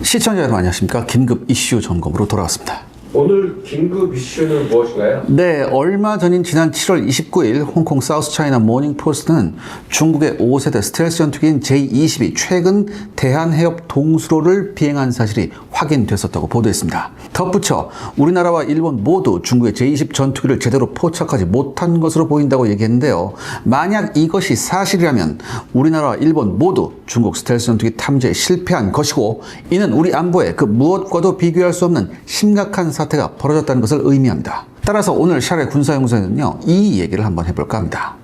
시청자 여러분 안녕하십니까? 긴급 이슈 점검으로 돌아왔습니다. 오늘 긴급 이슈는 무엇인가요? 네, 얼마 전인 지난 7월 29일 홍콩 사우스 차이나 모닝 포스트는 중국의 5세대 스텔스 전투기인 J-22 최근 대한해협 동수로를 비행한 사실이 확인됐었다고 보도했습니다. 덧붙여 우리나라와 일본 모두 중국의 J-20 전투기를 제대로 포착하지 못한 것으로 보인다고 얘기했는데요. 만약 이것이 사실이라면 우리나라와 일본 모두 중국 스텔스 전투기 탐지에 실패한 것이고, 이는 우리 안보에 그 무엇과도 비교할 수 없는 심각한 사태가 벌어졌다는 것을 의미합니다. 따라서 오늘 샤레 군사연구소에는요, 이 얘기를 한번 해볼까 합니다.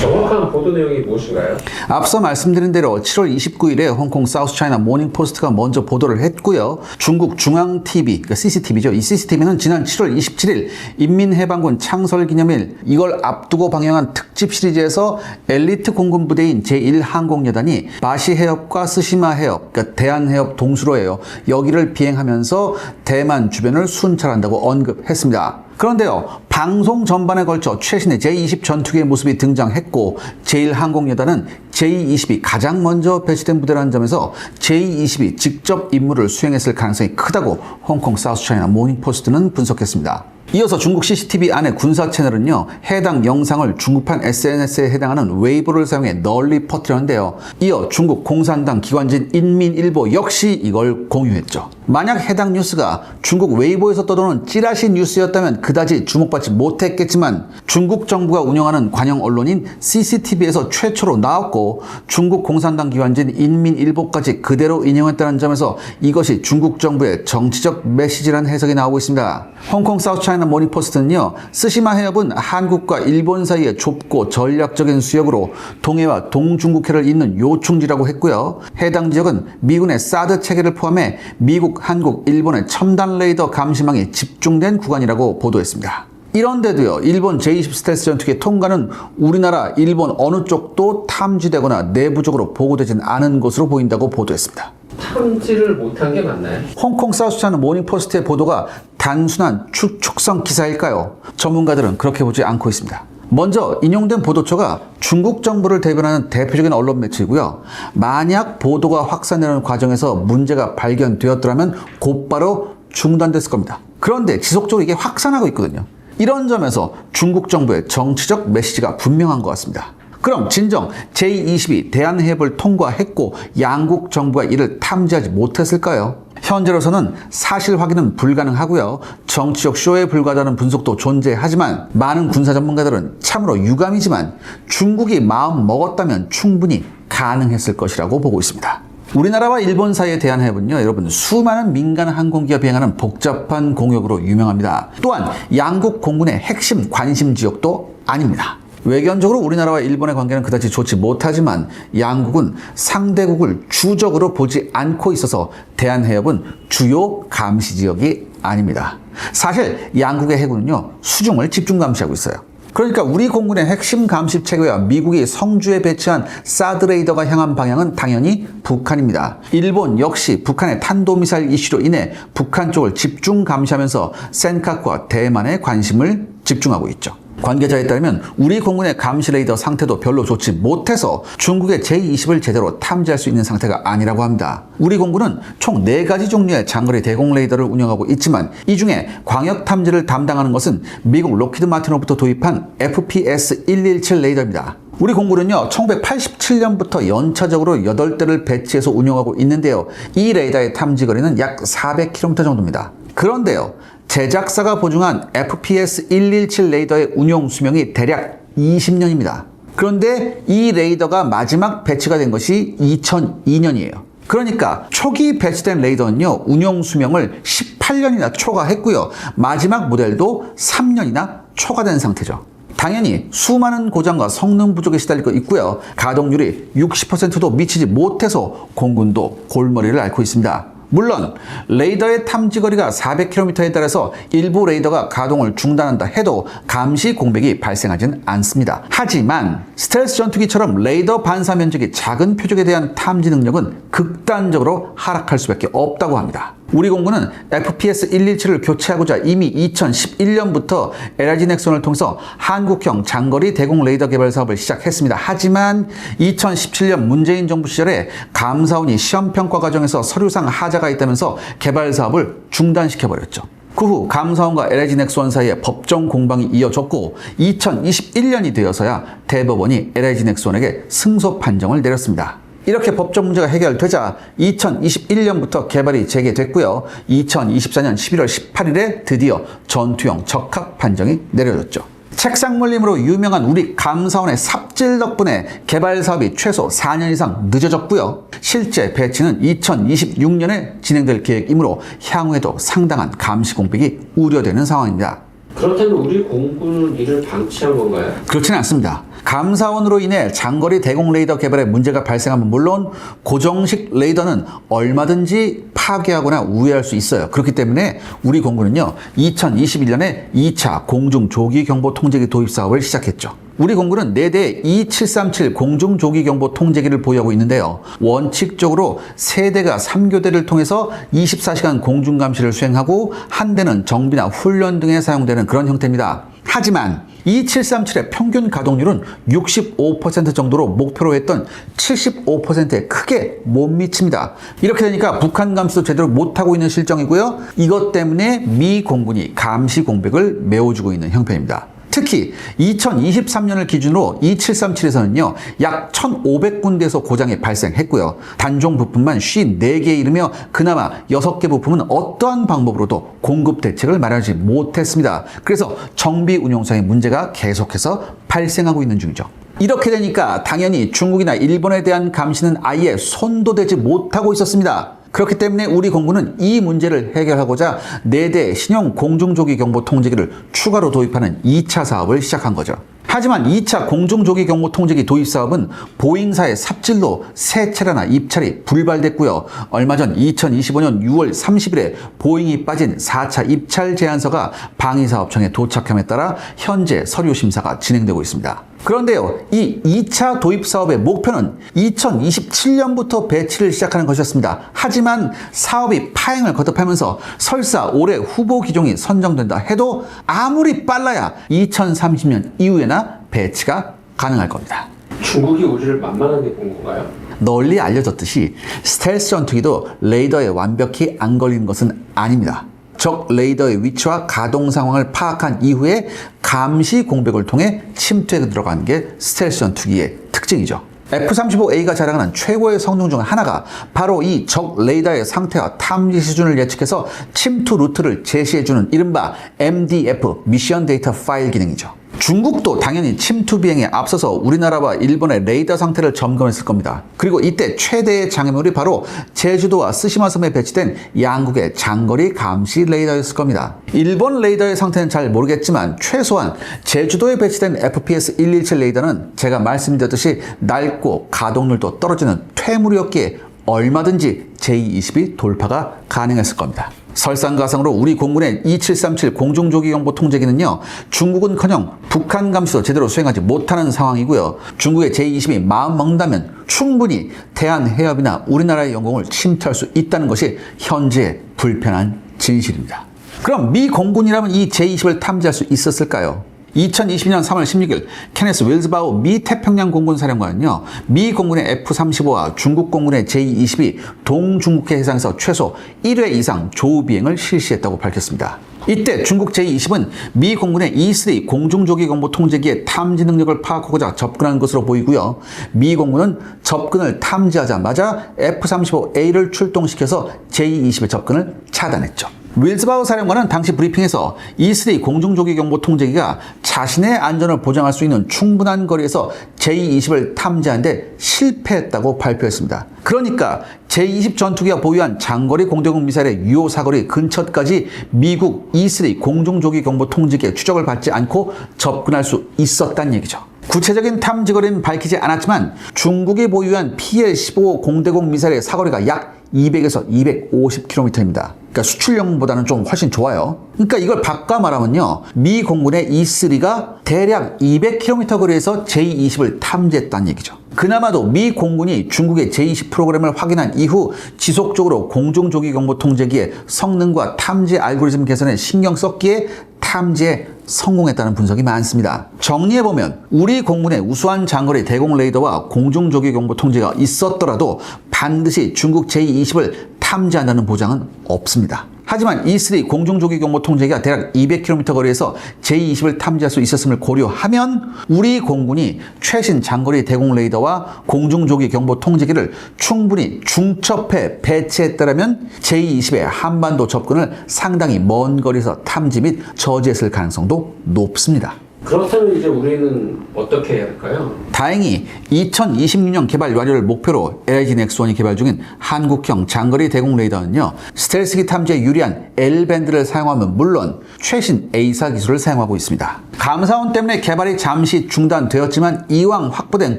정확한 보도 내용이 무엇인가요? 앞서 말씀드린 대로 7월 29일에 홍콩 사우스 차이나 모닝 포스트가 먼저 보도를 했고요. 중국 중앙TV, 그러니까 CCTV죠. 이 CCTV는 지난 7월 27일 인민해방군 창설기념일 이걸 앞두고 방영한 특집 시리즈에서 엘리트 공군 부대인 제1항공여단이 바시해협과 스시마해협, 그러니까 대한해협 동수로예요. 여기를 비행하면서 대만 주변을 순찰한다고 언급했습니다. 그런데요, 방송 전반에 걸쳐 최신의 J-20 전투기의 모습이 등장했고, 제1항공여단은 J-22 가장 먼저 배치된 부대라는 점에서 J-22 직접 임무를 수행했을 가능성이 크다고 홍콩 사우스 차이나 모닝 포스트는 분석했습니다. 이어서 중국 CCTV 안의 군사 채널은요, 해당 영상을 중국판 SNS에 해당하는 웨이보를 사용해 널리 퍼뜨렸는데요. 이어 중국 공산당 기관지인 인민일보 역시 이걸 공유했죠. 만약 해당 뉴스가 중국 웨이보에서 떠도는 찌라시 뉴스였다면 그다지 주목받지 못했겠지만, 중국 정부가 운영하는 관영 언론인 CCTV에서 최초로 나왔고 중국 공산당 기관지인 인민일보까지 그대로 인용했다는 점에서 이것이 중국 정부의 정치적 메시지라는 해석이 나오고 있습니다. 홍콩 사우스 차이나 모닝 포스트는요, 스시마 해협은 한국과 일본 사이의 좁고 전략적인 수역으로 동해와 동중국해를 잇는 요충지라고 했고요. 해당 지역은 미군의 사드 체계를 포함해 미국, 한국, 일본의 첨단 레이더 감시망이 집중된 구간이라고 보도했습니다. 이런데도요, 일본 J-20 스텔스 전투기의 통과는 우리나라, 일본 어느 쪽도 탐지되거나 내부적으로 보고되진 않은 것으로 보인다고 보도했습니다. 탐지를 못한 게 맞나요? 홍콩 사우스 차이나 모닝 포스트의 보도가 단순한 추측성 기사일까요? 전문가들은 그렇게 보지 않고 있습니다. 먼저 인용된 보도처가 중국 정부를 대변하는 대표적인 언론 매체이고요. 만약 보도가 확산되는 과정에서 문제가 발견되었더라면 곧바로 중단됐을 겁니다. 그런데 지속적으로 이게 확산하고 있거든요. 이런 점에서 중국 정부의 정치적 메시지가 분명한 것 같습니다. 그럼 진정 J-22 대한해협을 통과했고 양국 정부가 이를 탐지하지 못했을까요? 현재로서는 사실 확인은 불가능하고요. 정치적 쇼에 불과하다는 분석도 존재하지만, 많은 군사 전문가들은 참으로 유감이지만 중국이 마음 먹었다면 충분히 가능했을 것이라고 보고 있습니다. 우리나라와 일본 사이의 대한해협은요, 여러분, 수많은 민간 항공기가 비행하는 복잡한 공역으로 유명합니다. 또한 양국 공군의 핵심 관심 지역도 아닙니다. 외견적으로 우리나라와 일본의 관계는 그다지 좋지 못하지만 양국은 상대국을 주적으로 보지 않고 있어서 대한해협은 주요 감시 지역이 아닙니다. 사실 양국의 해군은요, 수중을 집중 감시하고 있어요. 그러니까 우리 공군의 핵심 감시 체계와 미국이 성주에 배치한 사드 레이더가 향한 방향은 당연히 북한입니다. 일본 역시 북한의 탄도미사일 이슈로 인해 북한 쪽을 집중 감시하면서 센카쿠와 대만에 관심을 집중하고 있죠. 관계자에 따르면 우리 공군의 감시 레이더 상태도 별로 좋지 못해서 중국의 J-20을 제대로 탐지할 수 있는 상태가 아니라고 합니다. 우리 공군은 총 4가지 종류의 장거리 대공 레이더를 운영하고 있지만, 이 중에 광역 탐지를 담당하는 것은 미국 록히드 마틴으로부터 도입한 FPS-117 레이더입니다. 우리 공군은요, 1987년부터 연차적으로 8대를 배치해서 운영하고 있는데요. 이 레이더의 탐지 거리는 약 400km 정도입니다. 그런데요, 제작사가 보증한 FPS-117 레이더의 운용 수명이 대략 20년입니다. 그런데 이 레이더가 마지막 배치가 된 것이 2002년이에요. 그러니까 초기 배치된 레이더는요, 운용 수명을 18년이나 초과했고요. 마지막 모델도 3년이나 초과된 상태죠. 당연히 수많은 고장과 성능 부족에 시달리고 있고요. 가동률이 60%도 미치지 못해서 공군도 골머리를 앓고 있습니다. 물론 레이더의 탐지거리가 400km에 따라서 일부 레이더가 가동을 중단한다 해도 감시 공백이 발생하진 않습니다. 하지만 스텔스 전투기처럼 레이더 반사 면적이 작은 표적에 대한 탐지 능력은 극단적으로 하락할 수밖에 없다고 합니다. 우리 공군은 FPS-117을 교체하고자 이미 2011년부터 LIG 넥슨을 통해서 한국형 장거리 대공 레이더 개발 사업을 시작했습니다. 하지만 2017년 문재인 정부 시절에 감사원이 시험평가 과정에서 서류상 하자가 있다면서 개발 사업을 중단시켜버렸죠. 그 후 감사원과 LIG 넥슨 사이에 법정 공방이 이어졌고 2021년이 되어서야 대법원이 LIG 넥슨에게 승소 판정을 내렸습니다. 이렇게 법적 문제가 해결되자 2021년부터 개발이 재개됐고요. 2024년 11월 18일에 드디어 전투용 적합 판정이 내려졌죠. 책상 물림으로 유명한 우리 감사원의 삽질 덕분에 개발 사업이 최소 4년 이상 늦어졌고요. 실제 배치는 2026년에 진행될 계획이므로 향후에도 상당한 감시 공백이 우려되는 상황입니다. 그렇다면 우리 공군은 이를 방치한 건가요? 그렇지는 않습니다. 감사원으로 인해 장거리 대공 레이더 개발에 문제가 발생하면 물론 고정식 레이더는 얼마든지 파괴하거나 우회할 수 있어요. 그렇기 때문에 우리 공군은요, 2021년에 2차 공중조기경보 통제기 도입 사업을 시작했죠. 우리 공군은 4대의 E737 공중조기경보 통제기를 보유하고 있는데요. 원칙적으로 3대가 3교대를 통해서 24시간 공중감시를 수행하고 한 대는 정비나 훈련 등에 사용되는 그런 형태입니다. 하지만 E737의 평균 가동률은 65% 정도로 목표로 했던 75%에 크게 못 미칩니다. 이렇게 되니까 북한 감시도 제대로 못하고 있는 실정이고요. 이것 때문에 미 공군이 감시 공백을 메워주고 있는 형편입니다. 특히 2023년을 기준으로 E737에서는요, 약 1,500군데에서 고장이 발생했고요. 단종 부품만 54개에 이르며 그나마 6개 부품은 어떠한 방법으로도 공급 대책을 마련하지 못했습니다. 그래서 정비 운용상의 문제가 계속해서 발생하고 있는 중이죠. 이렇게 되니까 당연히 중국이나 일본에 대한 감시는 아예 손도 대지 못하고 있었습니다. 그렇기 때문에 우리 공군은 이 문제를 해결하고자 4대 신형 공중조기 경보 통제기를 추가로 도입하는 2차 사업을 시작한 거죠. 하지만 2차 공중조기 경보 통제기 도입 사업은 보잉사의 삽질로 세 차례나 입찰이 불발됐고요. 얼마 전 2025년 6월 30일에 보잉이 빠진 4차 입찰 제안서가 방위사업청에 도착함에 따라 현재 서류 심사가 진행되고 있습니다. 그런데요, 이 2차 도입 사업의 목표는 2027년부터 배치를 시작하는 것이었습니다. 하지만 사업이 파행을 거듭하면서 설사 올해 후보 기종이 선정된다 해도 아무리 빨라야 2030년 이후에나 배치가 가능할 겁니다. 중국이 우리를 만만하게 본 건가요? 널리 알려졌듯이 스텔스 전투기도 레이더에 완벽히 안 걸리는 것은 아닙니다. 적 레이더의 위치와 가동 상황을 파악한 이후에 감시 공백을 통해 침투에 들어가는 게 스텔스 전투기의 특징이죠. F-35A가 자랑하는 최고의 성능 중 하나가 바로 이 적 레이더의 상태와 탐지 수준을 예측해서 침투 루트를 제시해주는 이른바 MDF 미션 데이터 파일 기능이죠. 중국도 당연히 침투 비행에 앞서서 우리나라와 일본의 레이더 상태를 점검했을 겁니다. 그리고 이때 최대의 장애물이 바로 제주도와 스시마 섬에 배치된 양국의 장거리 감시 레이더였을 겁니다. 일본 레이더의 상태는 잘 모르겠지만 최소한 제주도에 배치된 FPS-117 레이더는 제가 말씀드렸듯이 낡고 가동률도 떨어지는 퇴물이었기에 얼마든지 J-22 돌파가 가능했을 겁니다. 설상가상으로 우리 공군의 E737 공중조기경보 통제기는요, 중국은커녕 북한 감시도 제대로 수행하지 못하는 상황이고요. 중국의 J-22 마음 먹는다면 충분히 대한해협이나 우리나라의 영공을 침투할 수 있다는 것이 현재의 불편한 진실입니다. 그럼 미 공군이라면 이 J-20을 탐지할 수 있었을까요? 2022년 3월 16일 케네스 윌즈바우 미 태평양 공군 사령관은요, 미 공군의 F-35와 중국 공군의 J-22 동중국해 해상에서 최소 1회 이상 조우 비행을 실시했다고 밝혔습니다. 이때 중국 J-20은 미 공군의 E-3 공중조기 경보 통제기의 탐지 능력을 파악하고자 접근한 것으로 보이고요. 미 공군은 접근을 탐지하자마자 F-35A를 출동시켜서 J-20의 접근을 차단했죠. 윌즈바우 사령관은 당시 브리핑에서 E-3 공중조기 경보 통제기가 자신의 안전을 보장할 수 있는 충분한 거리에서 J-20을 탐지하는데 실패했다고 발표했습니다. 그러니까 J-20 전투기가 보유한 장거리 공대공 미사일의 유효 사거리 근처까지 미국 E-3 공중조기 경보 통제기의 추적을 받지 않고 접근할 수 있었다는 얘기죠. 구체적인 탐지거리는 밝히지 않았지만 중국이 보유한 PL-15 공대공 미사일의 사거리가 약 200에서 250km입니다. 그러니까 수출용보다는 좀 훨씬 좋아요. 그러니까 이걸 바꿔 말하면요. 미 공군의 E3가 대략 200km 거리에서 J-20을 탐지했다는 얘기죠. 그나마도 미 공군이 중국의 J-20 프로그램을 확인한 이후 지속적으로 공중조기경보통제기의 성능과 탐지 알고리즘 개선에 신경 썼기에 탐지에 성공했다는 분석이 많습니다. 정리해보면 우리 공군의 우수한 장거리 대공 레이더와 공중조기경보통제가 있었더라도 반드시 중국 J-20을 탐지한다는 보장은 없습니다. 하지만 E3 공중조기경보통제기가 대략 200km 거리에서 J-20을 탐지할 수 있었음을 고려하면 우리 공군이 최신 장거리 대공 레이더와 공중조기경보통제기를 충분히 중첩해 배치했다면 J-20의 한반도 접근을 상당히 먼 거리에서 탐지 및 저지했을 가능성도 높습니다. 그렇다면 이제 우리는 어떻게 해야 할까요? 다행히 2026년 개발 완료를 목표로 LIG 넥스원이 개발 중인 한국형 장거리 대공 레이더는요, 스텔스기 탐지에 유리한 L밴드를 사용하면 물론 최신 A사 기술을 사용하고 있습니다. 감사원 때문에 개발이 잠시 중단되었지만 이왕 확보된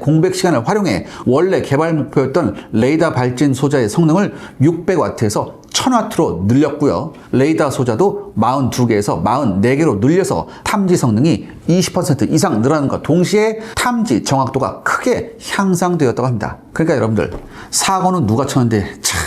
공백 시간을 활용해 원래 개발 목표였던 레이더 발진 소자의 성능을 600W에서 1000W로 늘렸고요. 레이더 소자도 42개에서 44개로 늘려서 탐지 성능이 20% 이상 늘어나는 것과 동시에 탐지 정확도가 크게 향상되었다고 합니다. 그러니까 여러분들, 사고는 누가 쳤는데 참.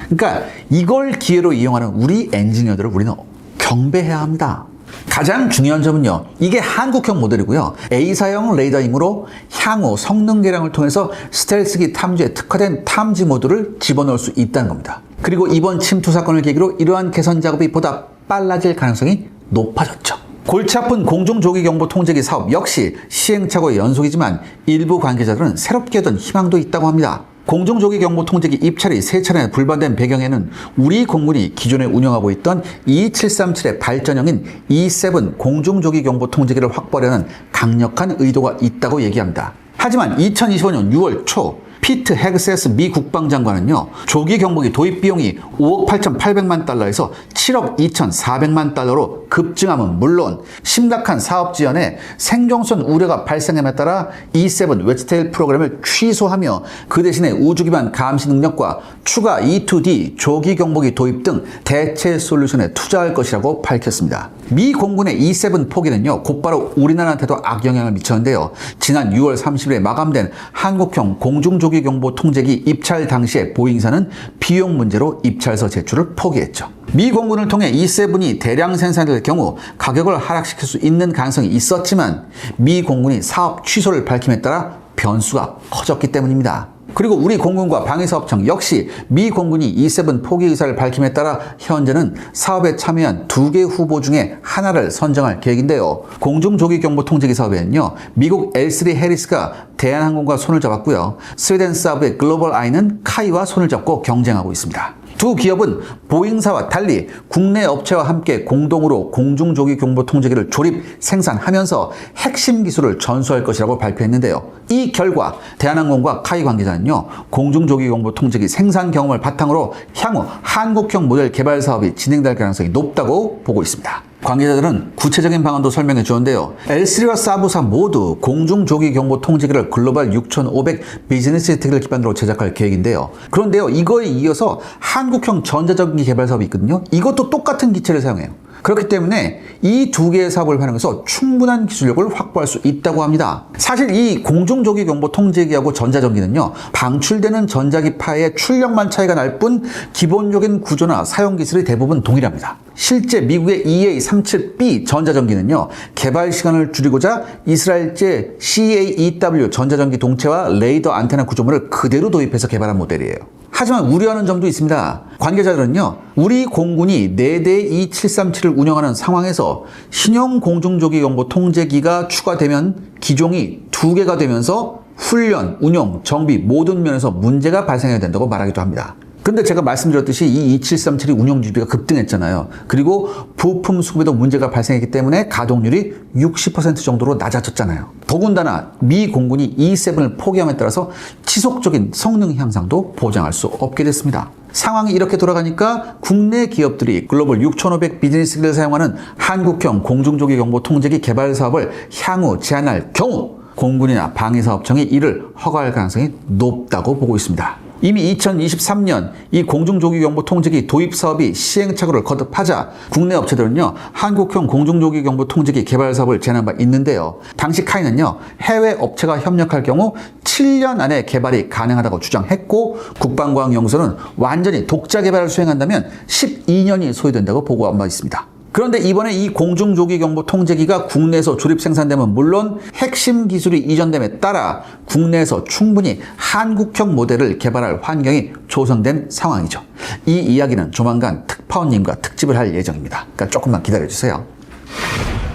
그러니까 이걸 기회로 이용하는 우리 엔지니어들을 우리는 경배해야 합니다. 가장 중요한 점은요, 이게 한국형 모델이고요, A사형 레이더이므로 향후 성능 개량을 통해서 스텔스기 탐지에 특화된 탐지 모드를 집어넣을 수 있다는 겁니다. 그리고 이번 침투 사건을 계기로 이러한 개선 작업이 보다 빨라질 가능성이 높아졌죠. 골치 아픈 공중조기경보통제기 사업 역시 시행착오의 연속이지만 일부 관계자들은 새롭게 얻은 희망도 있다고 합니다. 공중조기경보통제기 입찰이 3차례 불발된 배경에는 우리 공군이 기존에 운영하고 있던 E737의 발전형인 E7 공중조기경보통제기를 확보하려는 강력한 의도가 있다고 얘기합니다. 하지만 2025년 6월 초 피트 헤그세스 미 국방장관은요, 조기 경보기 도입 비용이 5억 8,800만 달러에서 7억 2,400만 달러로 급증함은 물론 심각한 사업 지연에 생존성 우려가 발생함에 따라 E7 웨스테일 프로그램을 취소하며 그 대신에 우주기반 감시 능력과 추가 E2D 조기 경보기 도입 등 대체 솔루션에 투자할 것이라고 밝혔습니다. 미 공군의 E7 포기는요, 곧바로 우리나라한테도 악영향을 미쳤는데요. 지난 6월 30일에 마감된 한국형 공중조기 경보 통제기 입찰 당시에 보잉사는 비용 문제로 입찰서 제출을 포기했죠. 미 공군을 통해 E7이 대량 생산될 경우 가격을 하락시킬 수 있는 가능성이 있었지만 미 공군이 사업 취소를 밝힘에 따라 변수가 커졌기 때문입니다. 그리고 우리 공군과 방위사업청 역시 미 공군이 E7 포기 의사를 밝힘에 따라 현재는 사업에 참여한 2개 후보 중에 하나를 선정할 계획인데요. 공중조기경보통제기 사업에는요, 미국 L3 해리스가 대한항공과 손을 잡았고요. 스웨덴 사브의 글로벌 아이는 카이와 손을 잡고 경쟁하고 있습니다. 두 기업은 보잉사와 달리 국내 업체와 함께 공동으로 공중조기경보통제기를 조립, 생산하면서 핵심 기술을 전수할 것이라고 발표했는데요. 이 결과 대한항공과 카이 관계자는요, 공중조기경보통제기 생산 경험을 바탕으로 향후 한국형 모델 개발 사업이 진행될 가능성이 높다고 보고 있습니다. 관계자들은 구체적인 방안도 설명해 주었는데요. L3와 사브사 모두 공중조기경보통제기를 글로벌 6500 비즈니스 혜택을 기반으로 제작할 계획인데요. 그런데요, 이거에 이어서 한국형 전자전기 개발 사업이 있거든요. 이것도 똑같은 기체를 사용해요. 그렇기 때문에 이 두 개의 사업을 활용해서 충분한 기술력을 확보할 수 있다고 합니다. 사실 이 공중조기경보통제기하고 전자전기는요, 방출되는 전자기파의 출력만 차이가 날 뿐 기본적인 구조나 사용 기술이 대부분 동일합니다. 실제 미국의 EA37B 전자전기는요, 개발 시간을 줄이고자 이스라엘제 CAEW 전자전기 동체와 레이더 안테나 구조물을 그대로 도입해서 개발한 모델이에요. 하지만 우려하는 점도 있습니다. 관계자들은요, 우리 공군이 4대의 E737을 운영하는 상황에서 신형 공중조기경보통제기가 추가되면 기종이 2개가 되면서 훈련, 운용, 정비 모든 면에서 문제가 발생해야 된다고 말하기도 합니다. 근데 제가 말씀드렸듯이 이 2737이 운영 유지비가 급등했잖아요. 그리고 부품 수급에도 문제가 발생했기 때문에 가동률이 60% 정도로 낮아졌잖아요. 더군다나 미 공군이 E7을 포기함에 따라서 지속적인 성능 향상도 보장할 수 없게 됐습니다. 상황이 이렇게 돌아가니까 국내 기업들이 글로벌 6500 비즈니스기를 사용하는 한국형 공중조기경보통제기 개발 사업을 향후 제한할 경우 공군이나 방위사업청이 이를 허가할 가능성이 높다고 보고 있습니다. 이미 2023년 이 공중조기경보-통제기 도입 사업이 시행착오를 거듭하자 국내 업체들은요, 한국형 공중조기경보-통제기 개발 사업을 제안한 바 있는데요. 당시 카이는요, 해외 업체가 협력할 경우 7년 안에 개발이 가능하다고 주장했고, 국방과학연구소는 완전히 독자 개발을 수행한다면 12년이 소요된다고 보고한 바 있습니다. 그런데 이번에 이 공중조기경보-통제기가 국내에서 조립 생산되면 물론 핵심 기술이 이전됨에 따라 국내에서 충분히 한국형 모델을 개발할 환경이 조성된 상황이죠. 이 이야기는 조만간 특파원님과 특집을 할 예정입니다. 그러니까 조금만 기다려주세요.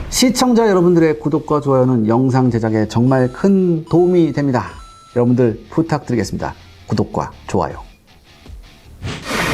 시청자 여러분들의 구독과 좋아요는 영상 제작에 정말 큰 도움이 됩니다. 여러분들 부탁드리겠습니다. 구독과 좋아요.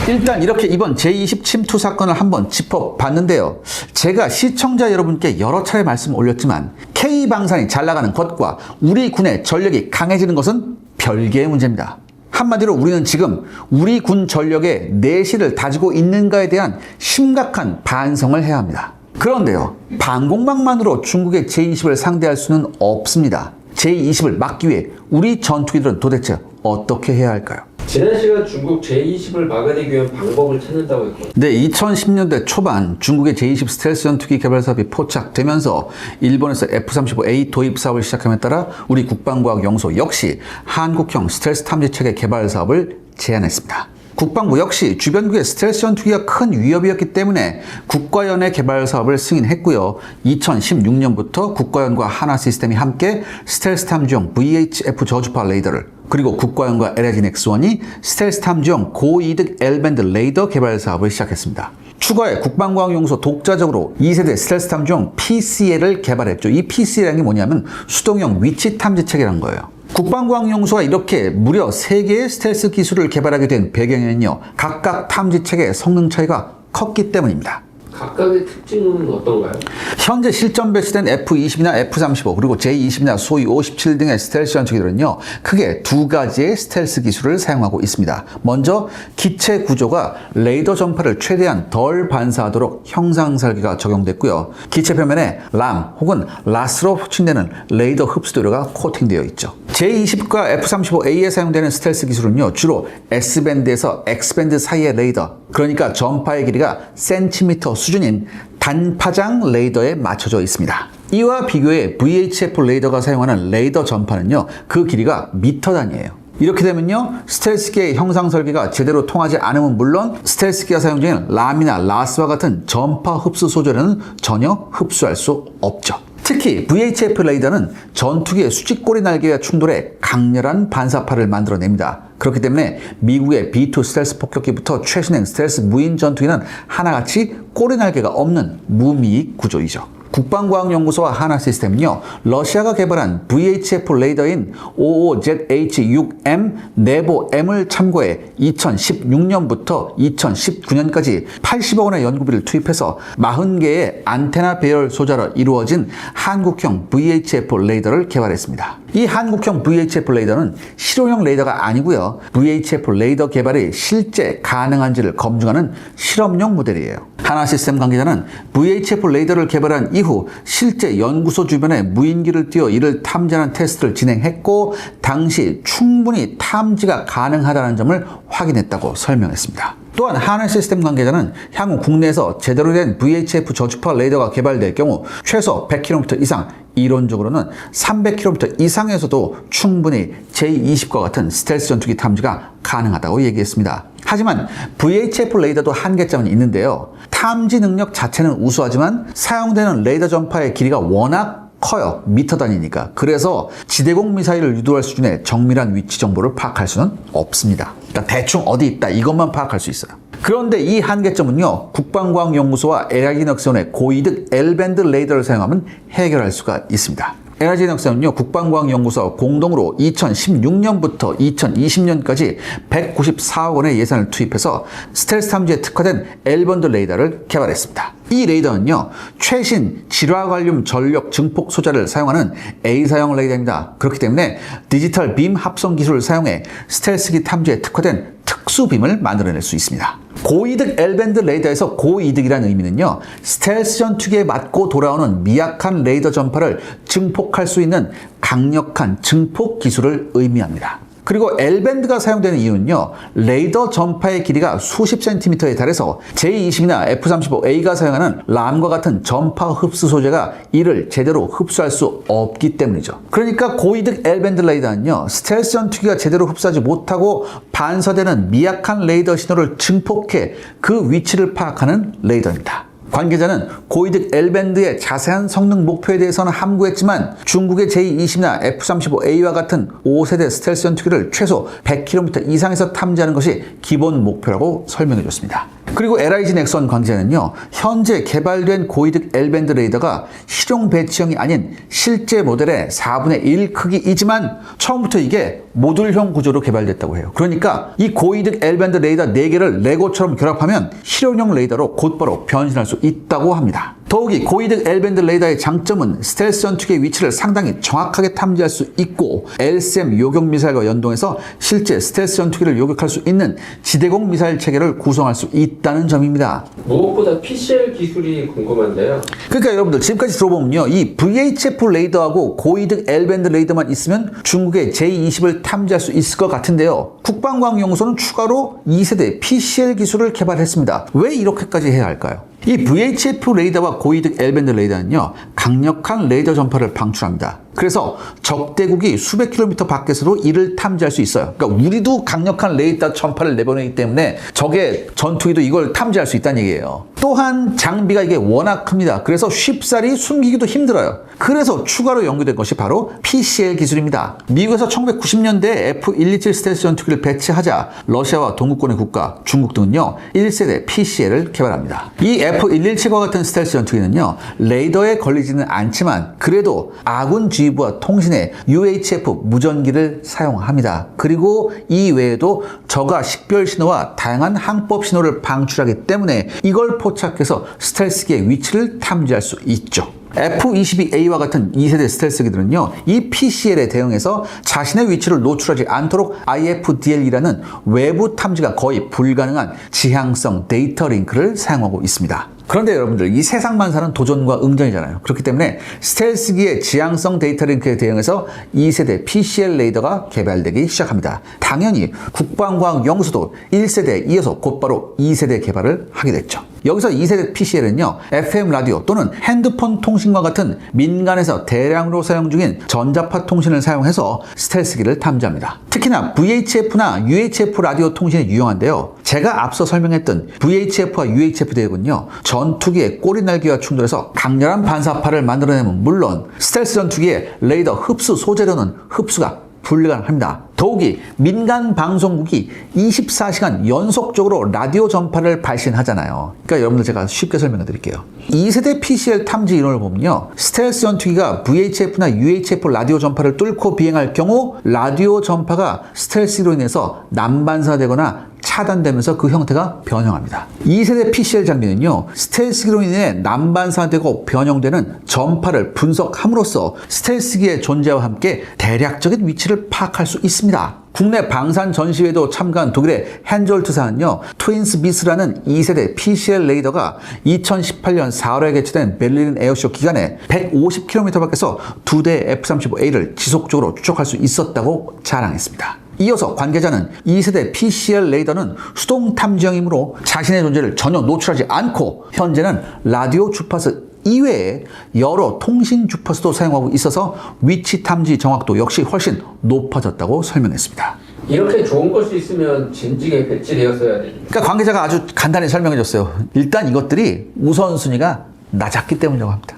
일단 이렇게 이번 제20 침투 사건을 한번 짚어봤는데요. 제가 시청자 여러분께 여러 차례 말씀 올렸지만 K방산이 잘 나가는 것과 우리 군의 전력이 강해지는 것은 별개의 문제입니다. 한마디로 우리는 지금 우리 군 전력의 내실을 다지고 있는가에 대한 심각한 반성을 해야 합니다. 그런데요, 방공망만으로 중국의 제20을 상대할 수는 없습니다. 제20을 막기 위해 우리 전투기들은 도대체 어떻게 해야 할까요? 지난 시간 중국 제20을 막아내기 위한 방법을 찾는다고 했거든요. 네, 2010년대 초반 중국의 제20 스텔스 전투기 개발 사업이 포착되면서 일본에서 F-35A 도입 사업을 시작함에 따라 우리 국방과학연구소 역시 한국형 스텔스 탐지체계 개발 사업을 제안했습니다. 국방부 역시 주변국의 스텔스 전투기가 큰 위협이었기 때문에 국가연의 개발 사업을 승인했고요. 2016년부터 국가연과 하나시스템이 함께 스텔스 탐지용 VHF 저주파 레이더를, 그리고 국가연과 LG 넥스원이 스텔스 탐지용 고이득 L밴드 레이더 개발 사업을 시작했습니다. 추가에 국방과학연구소 독자적으로 2세대 스텔스 탐지용 PCL을 개발했죠. 이 PCL이 뭐냐면 수동형 위치 탐지체계라는 거예요. 국방과학연구소가 이렇게 무려 3개의 스텔스 기술을 개발하게 된 배경에는요, 각각 탐지체계의 성능 차이가 컸기 때문입니다. 각각의 특징은 어떤가요? 현재 실전 배치된 F-20이나 F-35 그리고 J-20이나 소위 57 등의 스텔스 전투기들은요, 크게 두 가지의 스텔스 기술을 사용하고 있습니다. 먼저 기체 구조가 레이더 전파를 최대한 덜 반사하도록 형상 설계가 적용됐고요. 기체 표면에 람 혹은 라스로 호칭되는 레이더 흡수도료가 코팅되어 있죠. J-20과 F-35A에 사용되는 스텔스 기술은요, 주로 S밴드에서 X밴드 사이의 레이더, 그러니까 전파의 길이가 센티미터 수준인 단파장 레이더에 맞춰져 있습니다. 이와 비교해 VHF 레이더가 사용하는 레이더 전파는요, 그 길이가 미터 단위예요. 이렇게 되면요, 스텔스기의 형상 설계가 제대로 통하지 않으면 물론 스텔스기가 사용 중인 람이나 라스와 같은 전파 흡수 소재는 전혀 흡수할 수 없죠. 특히 VHF 레이더는 전투기의 수직꼬리 날개와 충돌해 강렬한 반사파를 만들어냅니다. 그렇기 때문에 미국의 B-2 스텔스 폭격기부터 최신형 스텔스 무인 전투기는 하나같이 꼬리 날개가 없는 무미익 구조이죠. 국방과학연구소와 하나시스템은요, 러시아가 개발한 VHF 레이더인 55ZH6M 네보 M을 참고해 2016년부터 2019년까지 80억 원의 연구비를 투입해서 40개의 안테나 배열 소자로 이루어진 한국형 VHF 레이더를 개발했습니다. 이 한국형 VHF 레이더는 실용형 레이더가 아니고요, VHF 레이더 개발이 실제 가능한지를 검증하는 실험용 모델이에요. 하나시스템 관계자는 VHF 레이더를 개발한 이후 실제 연구소 주변에 무인기를 띄워 이를 탐지하는 테스트를 진행했고, 당시 충분히 탐지가 가능하다는 점을 확인했다고 설명했습니다. 또한 하나시스템 관계자는 향후 국내에서 제대로 된 VHF 저주파 레이더가 개발될 경우 최소 100km 이상, 이론적으로는 300km 이상에서도 충분히 J-20과 같은 스텔스 전투기 탐지가 가능하다고 얘기했습니다. 하지만 VHF 레이더도 한계점은 있는데요. 탐지 능력 자체는 우수하지만 사용되는 레이더 전파의 길이가 워낙 커요. 미터 단위니까. 그래서 지대공 미사일을 유도할 수준의 정밀한 위치 정보를 파악할 수는 없습니다. 그러니까 대충 어디 있다 이것만 파악할 수 있어요. 그런데 이 한계점은요, 국방과학연구소와 LG 넥스원의 고이득 L밴드 레이더를 사용하면 해결할 수가 있습니다. LG 넥스원은요, 국방과학연구소와 공동으로 2016년부터 2020년까지 194억 원의 예산을 투입해서 스텔스 탐지에 특화된 L밴드 레이더를 개발했습니다. 이 레이더는요, 최신 질화관륨 전력 증폭 소자를 사용하는 A사형 레이더입니다. 그렇기 때문에 디지털 빔 합성 기술을 사용해 스텔스기 탐지에 특화된 특수빔을 만들어낼 수 있습니다. 고이득 L밴드 레이더에서 고이득이라는 의미는요, 스텔스 전투기에 맞고 돌아오는 미약한 레이더 전파를 증폭할 수 있는 강력한 증폭 기술을 의미합니다. 그리고 L밴드가 사용되는 이유는요, 레이더 전파의 길이가 수십 센티미터에 달해서 J20이나 F35A가 사용하는 람과 같은 전파 흡수 소재가 이를 제대로 흡수할 수 없기 때문이죠. 그러니까 고이득 L밴드 레이더는요, 스텔스 전투기가 제대로 흡수하지 못하고 반사되는 미약한 레이더 신호를 증폭해 그 위치를 파악하는 레이더입니다. 관계자는 고이득 L밴드의 자세한 성능 목표에 대해서는 함구했지만 중국의 J20이나 F35A와 같은 5세대 스텔스 전투기를 최소 100km 이상에서 탐지하는 것이 기본 목표라고 설명해 줬습니다. 그리고 LIG 넥슨 관계자는요, 현재 개발된 고이득 L밴드 레이더가 실용 배치형이 아닌 실제 모델의 4분의 1 크기이지만 처음부터 이게 모듈형 구조로 개발됐다고 해요. 그러니까 이 고이득 L밴드 레이더 4개를 레고처럼 결합하면 실용형 레이더로 곧바로 변신할 수 있다고 합니다. 더욱이 고이득 L밴드 레이더의 장점은 스텔스 전투기의 위치를 상당히 정확하게 탐지할 수 있고 LSM 요격 미사일과 연동해서 실제 스텔스 전투기를 요격할 수 있는 지대공 미사일 체계를 구성할 수 있다는 점입니다. 무엇보다 PCL 기술이 궁금한데요. 그러니까 여러분들 지금까지 들어보면요, 이 VHF 레이더하고 고이득 L밴드 레이더만 있으면 중국의 J20을 탐지할 수 있을 것 같은데요, 국방과학연구소는 추가로 2세대 PCL 기술을 개발했습니다. 왜 이렇게까지 해야 할까요? 이 VHF 레이더와 고이득 L밴드 레이더는요, 강력한 레이더 전파를 방출합니다. 그래서 적대국이 수백 킬로미터 밖에서도 이를 탐지할 수 있어요. 그러니까 우리도 강력한 레이더 전파를 내보내기 때문에 적의 전투기도 이걸 탐지할 수 있다는 얘기예요. 또한 장비가 이게 워낙 큽니다. 그래서 쉽사리 숨기기도 힘들어요. 그래서 추가로 연구된 것이 바로 PCL 기술입니다. 미국에서 1990년대에 F-127 스텔스 전투기를 배치하자 러시아와 동구권의 국가, 중국 등은요, 1세대 PCL을 개발합니다. 이 F-117과 같은 스텔스 전투기는요, 레이더에 걸리지는 않지만 그래도 아군 지휘부와 통신에 UHF 무전기를 사용합니다. 그리고 이 외에도 저가 식별 신호와 다양한 항법 신호를 방출하기 때문에 이걸 포착해서 스텔스기의 위치를 탐지할 수 있죠. F-22A와 같은 2세대 스텔스기들은요, 이 PCL에 대응해서 자신의 위치를 노출하지 않도록 IFDL이라는 외부 탐지가 거의 불가능한 지향성 데이터 링크를 사용하고 있습니다. 그런데 여러분들, 이 세상만 사는 도전과 응전이잖아요. 그렇기 때문에 스텔스기의 지향성 데이터 링크에 대응해서 2세대 PCL 레이더가 개발되기 시작합니다. 당연히 국방과학연구소도 1세대에 이어서 곧바로 2세대 개발을 하게 됐죠. 여기서 2세대 PCL은요, FM 라디오 또는 핸드폰 통신과 같은 민간에서 대량으로 사용 중인 전자파 통신을 사용해서 스텔스기를 탐지합니다. 특히나 VHF나 UHF 라디오 통신이 유용한데요, 제가 앞서 설명했던 VHF와 UHF 대역은요, 전투기의 꼬리날개와 충돌해서 강렬한 반사파를 만들어내면 물론 스텔스 전투기의 레이더 흡수 소재로는 흡수가 불가능합니다. 더욱이 민간 방송국이 24시간 연속적으로 라디오 전파를 발신하잖아요. 그러니까 여러분들 제가 쉽게 설명해 드릴게요. 2세대 PCL 탐지 이론을 보면요, 스텔스 전투기가 VHF나 UHF 라디오 전파를 뚫고 비행할 경우 라디오 전파가 스텔스로 인해서 난반사되거나 차단되면서 그 형태가 변형합니다. 2세대 PCL 장비는요, 스텔스기로 인해 난반사되고 변형되는 전파를 분석함으로써 스텔스기의 존재와 함께 대략적인 위치를 파악할 수 있습니다. 국내 방산 전시회도 참가한 독일의 헨졸트사는요, 트윈스 비스라는 2세대 PCL 레이더가 2018년 4월에 개최된 베를린 에어쇼 기간에 150km 밖에서 2대 F-35A를 지속적으로 추적할 수 있었다고 자랑했습니다. 이어서 관계자는 2세대 PCL 레이더는 수동 탐지형이므로 자신의 존재를 전혀 노출하지 않고 현재는 라디오 주파수 이외에 여러 통신 주파수도 사용하고 있어서 위치 탐지 정확도 역시 훨씬 높아졌다고 설명했습니다. 이렇게 좋은 것이 있으면 진지하게 배치되었어야 됩니다. 그러니까 관계자가 아주 간단히 설명해 줬어요. 일단 이것들이 우선순위가 낮았기 때문이라고 합니다.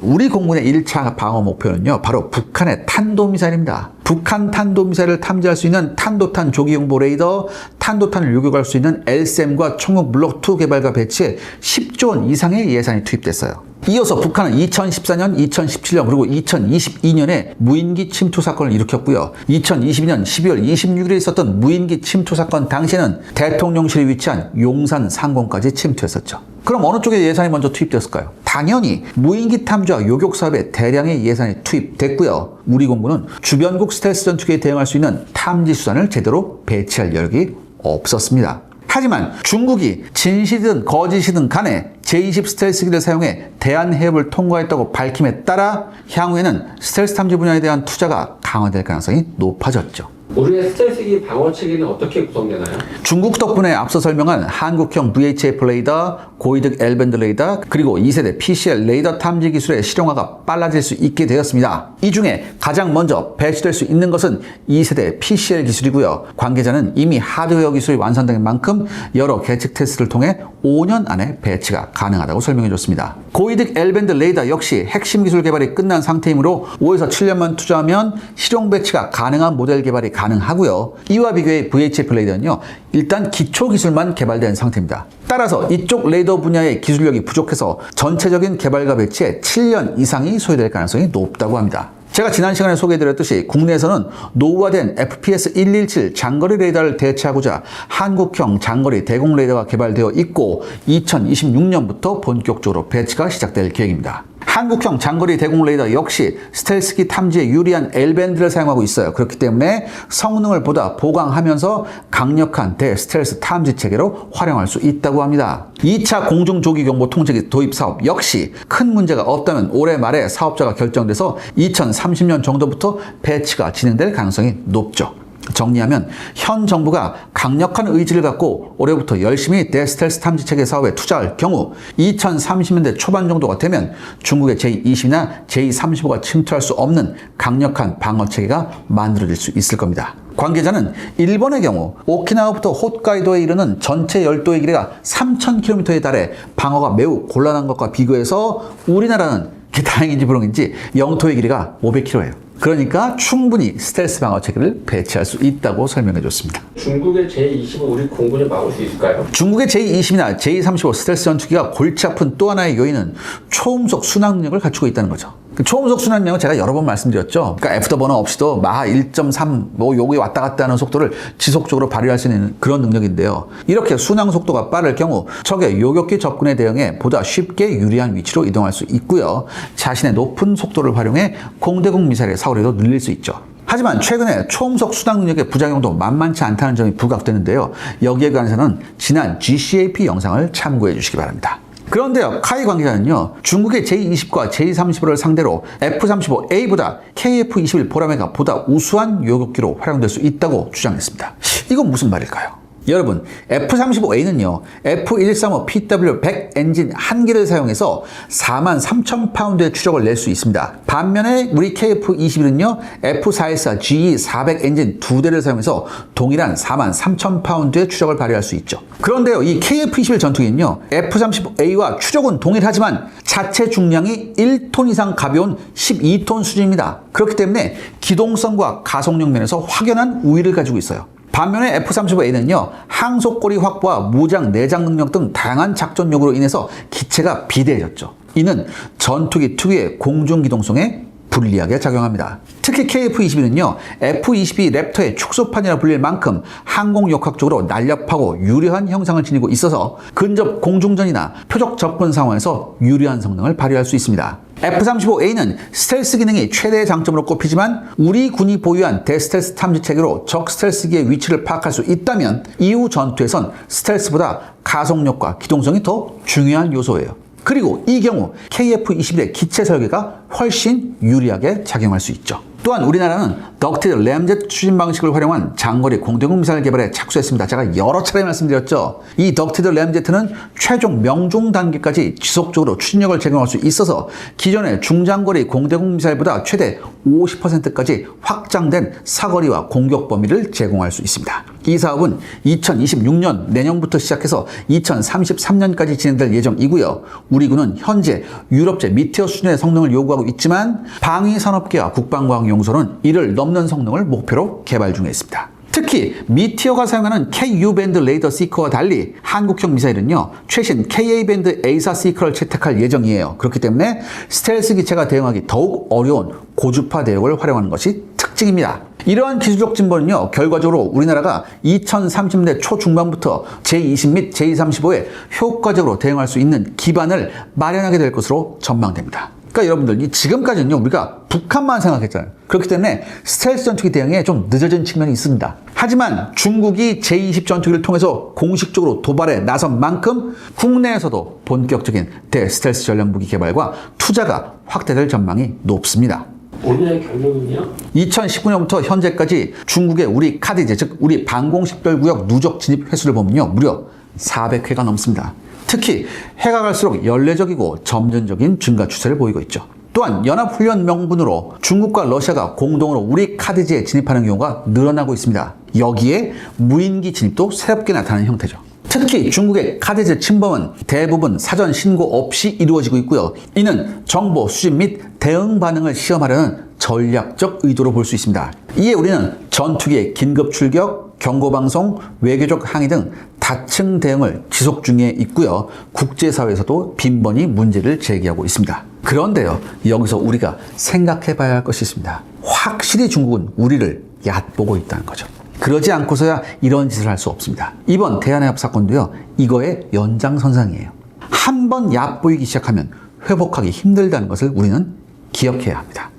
우리 공군의 1차 방어 목표는요, 바로 북한의 탄도미사일입니다. 북한 탄도미사일을 탐지할 수 있는 탄도탄 조기용보 레이더, 탄도탄을 요격할 수 있는 LSM과 총국 블록2 개발과 배치에 10조 원 이상의 예산이 투입됐어요. 이어서 북한은 2014년, 2017년 그리고 2022년에 무인기 침투 사건을 일으켰고요. 2022년 12월 26일에 있었던 무인기 침투 사건 당시에는 대통령실에 위치한 용산 상공까지 침투했었죠. 그럼 어느 쪽에 예산이 먼저 투입됐을까요? 당연히 무인기 탐지와 요격 사업에 대량의 예산이 투입됐고요. 우리 공군은 주변국 스텔스 전투기에 대응할 수 있는 탐지 수단을 제대로 배치할 여력이 없었습니다. 하지만 중국이 진실이든 거짓이든 간에 J20 스텔스기를 사용해 대한해협을 통과했다고 밝힘에 따라 향후에는 스텔스 탐지 분야에 대한 투자가 강화될 가능성이 높아졌죠. 우리의 스텔스기 방어 체계는 어떻게 구성되나요? 중국 덕분에 앞서 설명한 한국형 VHF 레이더, 고이득 L밴드 레이더, 그리고 2세대 PCL 레이더 탐지 기술의 실용화가 빨라질 수 있게 되었습니다. 이 중에 가장 먼저 배치될 수 있는 것은 2세대 PCL 기술이고요. 관계자는 이미 하드웨어 기술이 완성된 만큼 여러 계측 테스트를 통해 5년 안에 배치가 가능하다고 설명해 줬습니다. 고이득 L밴드 레이더 역시 핵심 기술 개발이 끝난 상태이므로 5에서 7년만 투자하면 실용 배치가 가능한 모델 개발이 가능하고요. 이와 비교해 VHF 레이더는요, 일단 기초 기술만 개발된 상태입니다. 따라서 이쪽 레이더 분야의 기술력이 부족해서 전체적인 개발과 배치에 7년 이상이 소요될 가능성이 높다고 합니다. 제가 지난 시간에 소개해드렸듯이 국내에서는 노후화된 FPS-117 장거리 레이더를 대체하고자 한국형 장거리 대공 레이더가 개발되어 있고 2026년부터 본격적으로 배치가 시작될 계획입니다. 한국형 장거리 대공 레이더 역시 스텔스기 탐지에 유리한 L밴드를 사용하고 있어요. 그렇기 때문에 성능을 보다 보강하면서 강력한 대스텔스 탐지 체계로 활용할 수 있다고 합니다. 2차 공중조기경보 통제기 도입 사업 역시 큰 문제가 없다면 올해 말에 사업자가 결정돼서 2030년 정도부터 배치가 진행될 가능성이 높죠. 정리하면 현 정부가 강력한 의지를 갖고 올해부터 열심히 대스텔스 탐지 체계 사업에 투자할 경우 2030년대 초반 정도가 되면 중국의 제20이나 제35가 침투할 수 없는 강력한 방어 체계가 만들어질 수 있을 겁니다. 관계자는 일본의 경우 오키나와부터 홋카이도에 이르는 전체 열도의 길이가 3,000km에 달해 방어가 매우 곤란한 것과 비교해서 우리나라는 다행인지 불행인지 영토의 길이가 500km예요. 그러니까 충분히 스텔스 방어 체계를 배치할 수 있다고 설명해 줬습니다. 중국의 제25 우리 공군이 막을 수 있을까요? 중국의 제20이나 제35 스텔스 전투기가 골치 아픈 또 하나의 요인은 초음속 순항 능력을 갖추고 있다는 거죠. 초음속 순항 능력은 제가 여러 번 말씀드렸죠. 그러니까 애프터 버너 없이도 마하 1.3 요게 왔다 갔다 하는 속도를 지속적으로 발휘할 수 있는 그런 능력인데요. 이렇게 순항 속도가 빠를 경우 적의 요격기 접근에 대응해 보다 쉽게 유리한 위치로 이동할 수 있고요. 자신의 높은 속도를 활용해 공대공 미사일의 사거리도 늘릴 수 있죠. 하지만 최근에 초음속 순항 능력의 부작용도 만만치 않다는 점이 부각되는데요. 여기에 관해서는 지난 GCAP 영상을 참고해 주시기 바랍니다. 그런데요, 카이 관계자는요, 중국의 J20과 J35를 상대로 F-35A보다 KF-21 보라매가 보다 우수한 요격기로 활용될 수 있다고 주장했습니다. 이건 무슨 말일까요? 여러분, F-35A는요, F-135PW100 엔진 한 개를 사용해서 43,000파운드의 추적을 낼 수 있습니다. 반면에 우리 KF-21은요, F-414GE400 엔진 두 대를 사용해서 동일한 43,000파운드의 추적을 발휘할 수 있죠. 그런데요, 이 KF-21 전투기는요, F-35A와 추적은 동일하지만 자체 중량이 1톤 이상 가벼운 12톤 수준입니다. 그렇기 때문에 기동성과 가속력 면에서 확연한 우위를 가지고 있어요. 반면에 F-35A는요, 항속거리 확보와 무장 내장 능력 등 다양한 작전 요구로 인해서 기체가 비대해졌죠. 이는 전투기 특유의 공중 기동성에 불리하게 작용합니다. 특히 KF-21은요, F-22 랩터의 축소판이라 불릴 만큼 항공역학적으로 날렵하고 유려한 형상을 지니고 있어서 근접 공중전이나 표적 접근 상황에서 유리한 성능을 발휘할 수 있습니다. F-35A는 스텔스 기능이 최대의 장점으로 꼽히지만 우리 군이 보유한 대스텔스 탐지 체계로 적 스텔스기의 위치를 파악할 수 있다면 이후 전투에선 스텔스보다 가속력과 기동성이 더 중요한 요소예요. 그리고 이 경우 KF-21의 기체 설계가 훨씬 유리하게 작용할 수 있죠. 또한 우리나라는 덕티드 램젯 추진 방식을 활용한 장거리 공대공 미사일 개발에 착수했습니다. 제가 여러 차례 말씀드렸죠. 이 덕티드 램제트는 최종 명중 단계까지 지속적으로 추진력을 제공할 수 있어서 기존의 중장거리 공대공 미사일보다 최대 50%까지 확장된 사거리와 공격 범위를 제공할 수 있습니다. 이 사업은 2026년 내년부터 시작해서 2033년까지 진행될 예정이고요. 우리 군은 현재 유럽제 미티어 수준의 성능을 요구하고 있지만 방위산업계와 국방과학연구소는 이를 넘는 성능을 목표로 개발 중에 있습니다. 특히 미티어가 사용하는 KU-밴드 레이더 시커와 달리 한국형 미사일은요, 최신 KA-밴드 에이사 시커를 채택할 예정이에요. 그렇기 때문에 스텔스 기체가 대응하기 더욱 어려운 고주파 대역을 활용하는 것이 특징입니다. 이러한 기술적 진보는요, 결과적으로 우리나라가 2030년대 초중반부터 제20 및 제35에 효과적으로 대응할 수 있는 기반을 마련하게 될 것으로 전망됩니다. 그러니까 여러분들, 지금까지는요, 우리가 북한만 생각했잖아요. 그렇기 때문에 스텔스 전투기 대응에 좀 늦어진 측면이 있습니다. 하지만 중국이 제20 전투기를 통해서 공식적으로 도발에 나선 만큼 국내에서도 본격적인 대스텔스 전략 무기 개발과 투자가 확대될 전망이 높습니다. 오늘의 결론은요? 2019년부터 현재까지 중국의 우리 카드제, 즉 우리 방공식별구역 누적 진입 횟수를 보면요, 무려 400회가 넘습니다. 특히 해가 갈수록 연례적이고 점진적인 증가 추세를 보이고 있죠. 또한 연합훈련 명분으로 중국과 러시아가 공동으로 우리 카드지에 진입하는 경우가 늘어나고 있습니다. 여기에 무인기 진입도 새롭게 나타나는 형태죠. 특히 중국의 카드지 침범은 대부분 사전 신고 없이 이루어지고 있고요. 이는 정보 수집 및 대응 반응을 시험하려는 전략적 의도로 볼 수 있습니다. 이에 우리는 전투기의 긴급 출격, 경고방송, 외교적 항의 등 다층 대응을 지속 중에 있고요. 국제사회에서도 빈번히 문제를 제기하고 있습니다. 그런데요, 여기서 우리가 생각해 봐야 할 것이 있습니다. 확실히 중국은 우리를 얕보고 있다는 거죠. 그러지 않고서야 이런 짓을 할 수 없습니다. 이번 대한해협 사건도요, 이거의 연장선상이에요. 한 번 얕보이기 시작하면 회복하기 힘들다는 것을 우리는 기억해야 합니다.